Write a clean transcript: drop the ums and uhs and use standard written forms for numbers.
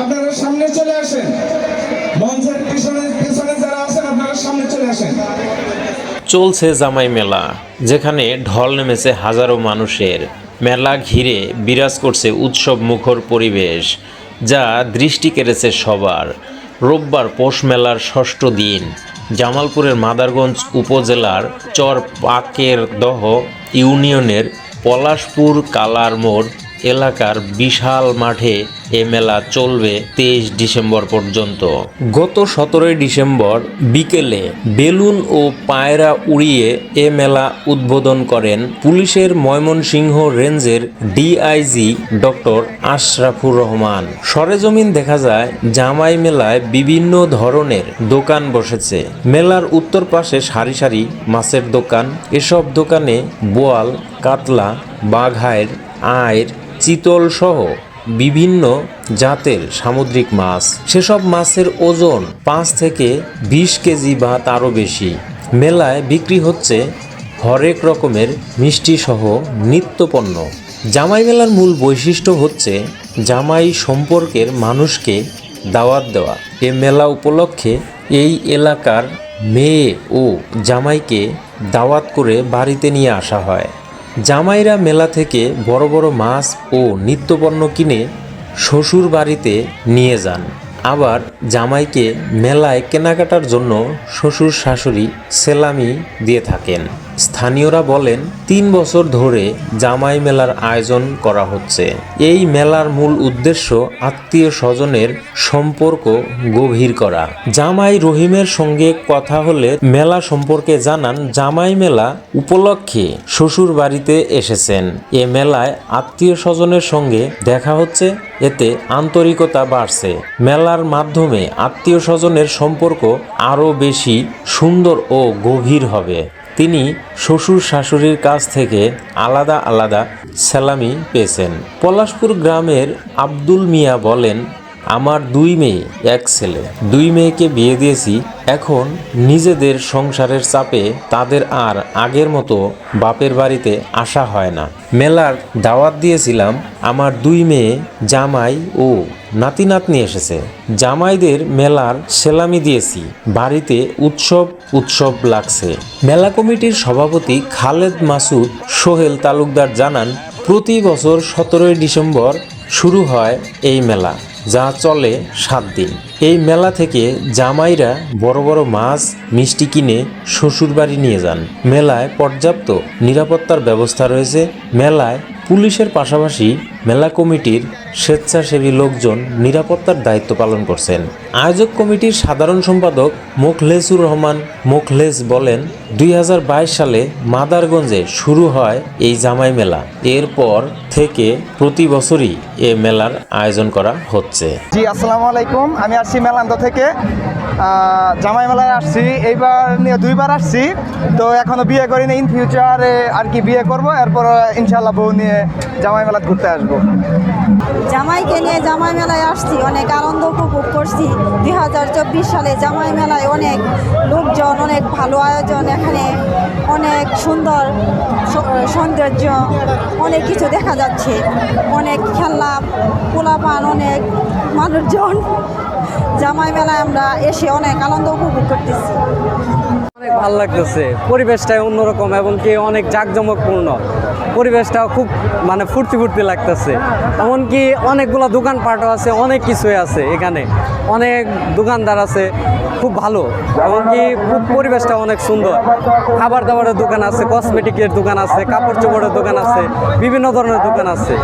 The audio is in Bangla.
আপনারা সামনে চলে আসেন, মঞ্চের পিছনে পিছনে যারা আছেন আপনারা সামনে চলে আসেন। চলছে জামাই মেলা, যেখানে ঢল নেমেছে হাজারো মানুষের। মেলা ঘিরে বিরাজ করছে উৎসব মুখর পরিবেশ, যা দৃষ্টি কেড়েছে সবার। রোববার পৌষ মেলার ষষ্ঠ দিন জামালপুরের মাদারগঞ্জ উপজেলার চর পাকেরদহ ইউনিয়নের পলাশপুর কালার মোড় এলাকার বিশাল মাঠে এ মেলা চলবে 23 ডিসেম্বর পর্যন্ত। গত 17 ডিসেম্বর বিকেলে বেলুন ও পায়রা উড়িয়ে এ মেলা উদ্বোধন করেন পুলিশের ময়মনসিংহ রেঞ্জের ডিআইজি ডক্টর আশরাফুর রহমান। সরেজমিন দেখা যায় জামাই মেলায় বিভিন্ন ধরনের দোকান বসেছে। মেলার উত্তর পাশে সারি সারি মাছের দোকান। এসব দোকানে বোয়াল, কাতলা, বাঘাইর, আইর, চিতল সহ বিভিন্ন জাতের সামুদ্রিক মাছ। সেসব মাছের ওজন 5 থেকে 20 কেজি বা তারও বেশি। মেলায় বিক্রি হচ্ছে হরেক রকমের মিষ্টি সহ নিত্যপণ্য। জামাই মেলার মূল বৈশিষ্ট্য হচ্ছে জামাই সম্পর্কের মানুষকে দাওয়াত দেওয়া। এ মেলা উপলক্ষে এই এলাকার মেয়ে ও জামাইকে দাওয়াত করে বাড়িতে নিয়ে আসা হয়। জামাইরা মেলা থেকে বড় বড় মাছ ও নিত্যপণ্য কিনে শ্বশুর বাড়িতে নিয়ে যান। আবার জামাইকে মেলায় কেনাকাটার জন্য শ্বশুর শাশুড়ি সেলামি দিয়ে থাকেন। স্থানীয়রা বলেন 3 বছর ধরে জামাই মেলার আয়োজন করা হচ্ছে। এই মেলার মূল উদ্দেশ্য আত্মীয় স্বজনের সম্পর্ক গভীর করা। জামাই রহিমের সঙ্গে কথা হলে মেলা সম্পর্কে জানান, জামাই মেলা উপলক্ষে শ্বশুর বাড়িতে এসেছেন। এ মেলায় আত্মীয় স্বজনের সঙ্গে দেখা হচ্ছে, এতে আন্তরিকতা বাড়ছে। মেলার মাধ্যমে আত্মীয় স্বজনের সম্পর্ক আরও বেশি সুন্দর ও গভীর হবে। তিনি শ্বশুর শাশুড়ির কাছ থেকে আলাদা আলাদা সালামি পেয়েছেন। পলাশপুর গ্রামের আব্দুল মিয়া বলেন, আমার 2 মেয়ে 1 ছেলে। 2 মেয়েকে বিয়ে দিয়েছি। এখন নিজেদের সংসারের চাপে তাদের আর আগের মতো বাপের বাড়িতে আসা হয় না। মেলার দাওয়াত দিয়েছিলাম। আমার 2 মেয়ে জামাই ও নাতি নাতনি এসেছে। জামাইদের মেলার সেলামি দিয়েছি। বাড়িতে উৎসব লাগছে। মেলা কমিটির সভাপতি খালেদ মাসুদ সোহেল তালুকদার জানান, প্রতি বছর 17 ডিসেম্বর শুরু হয় এই মেলা, যা চলে 7 দিন। এই মেলা থেকে জামাইরা বড় বড় মাছ, মিষ্টি কিনে শ্বশুরবাড়ি নিয়ে যান। মেলায় পর্যাপ্ত নিরাপত্তার ব্যবস্থা রয়েছে। মেলায় পুলিশের পাশাপাশি মেলা কমিটির স্বেচ্ছাসেবী লোকজন নিরাপত্তার দায়িত্ব পালন করছেন। আয়োজক কমিটির সাধারণ সম্পাদক মোখলেসুর রহমান মোখলেস বলেন, 2022 সালে মাদারগঞ্জে শুরু হয় এই জামাই মেলা। এরপর থেকে প্রতি বছরই এ মেলার আয়োজন করা হচ্ছে। জি, আসসালামু আলাইকুম। আমি আসছি মেলান্দ থেকে। জামাই মেলায় আসছি, এইবার নিয়ে 2 বার আসছি। তো এখনো বিয়ে করিনি, ইন ফিউচারে আর কি বিয়ে করব, এরপর ইনশাল্লাহ বউ নিয়ে জামাই মেলা ঘুরতে আসবো। জামাইকে নিয়ে জামাই মেলায় আসছি, অনেক আনন্দ উপভোগ করছি। 2024 সালে জামাই মেলায় অনেক লোকজন, অনেক ভালো আয়োজন। এখানে অনেক সুন্দর সৌন্দর্য, অনেক কিছু দেখা যাচ্ছে, অনেক খেলনা, পোলাপান, অনেক মানুষজন। জামাই মেলায় আমরা এসে অনেক আনন্দ উপভোগ করতেছি। অনেক ভালো লাগতেছে, পরিবেশটাই অন্যরকম এবং কি অনেক জাঁকজমকপূর্ণ। পরিবেশটাও খুব ফুর্তি লাগতেছে। এমনকি অনেকগুলো দোকানপাটও আছে, অনেক কিছুই আছে এখানে, অনেক দোকানদার আছে, খুব ভালো। এমনকি খুব পরিবেশটা অনেক সুন্দর। খাবার দাবারের দোকান আছে, কসমেটিকের দোকান আছে, কাপড় চোপড়ের দোকান আছে, বিভিন্ন ধরনের দোকান আছে।